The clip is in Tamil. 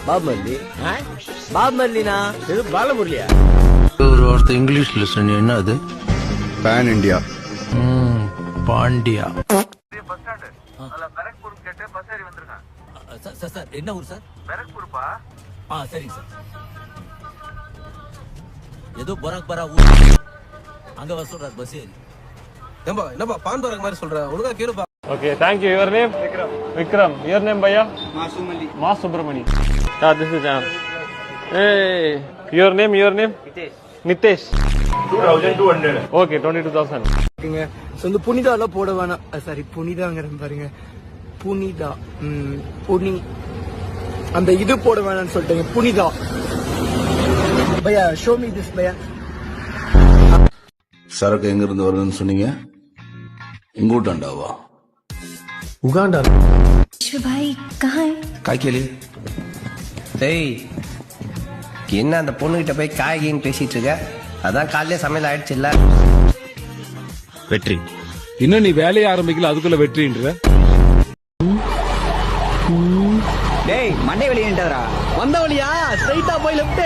பாபமல்லி பாபமல்லினா இது பாலமுரளியா? ஒரு வார்த்தை இங்கிலீஷ்ல சொன்னீங்க, என்ன அது? Pan India. பாண்டியா. சார் என்ன ஊர் சார்? சரிங்க சார். ஏதோ பராக் பரா ஊர் அங்க வர சொல்றாரு பஸ் ஏறி. என்னப்பா பான் பராக் மாதிரி சொல்ற, ஒழுங்கா கேளுப்பா. Okay, thank you. Your name? Vikram. Your name, Bhaiya? Mas Subramani. This is Jan. Hey, your name? Nitesh. 2200. Okay, 22,000. இந்த புனிதால போட வேணாம். சாரி, புனிதாங்கிற பாருங்க, புனிதா. புனி அந்த இது போட வேணாம்னு சொல்லிட்டீங்க, புனிதா. பையா, ஷோ மீ திஸ் பையா. சரக்கு எங்க இருந்து வருதுன்னு சொன்னீங்க? இங்கூட்டாண்டாவா? உகாண்டா. भाई कहाँ है? காய்கேலி. டேய், என்ன அந்த பொண்ணுகிட்ட போய் காய்கின்னு பேசிட்டு இருக்க? அதான் காலையில சமையல் ஆயிடுச்சு இல்ல? வெற்றி. இன்னும் நீ வேலையை ஆரம்பிக்கல, அதுக்குள்ள வெற்றின்ற. டேய், மண்டை வெளியேண்டா வந்த வழியா ஸ்ட்ரைட்டா போய் லெஃப்ட்.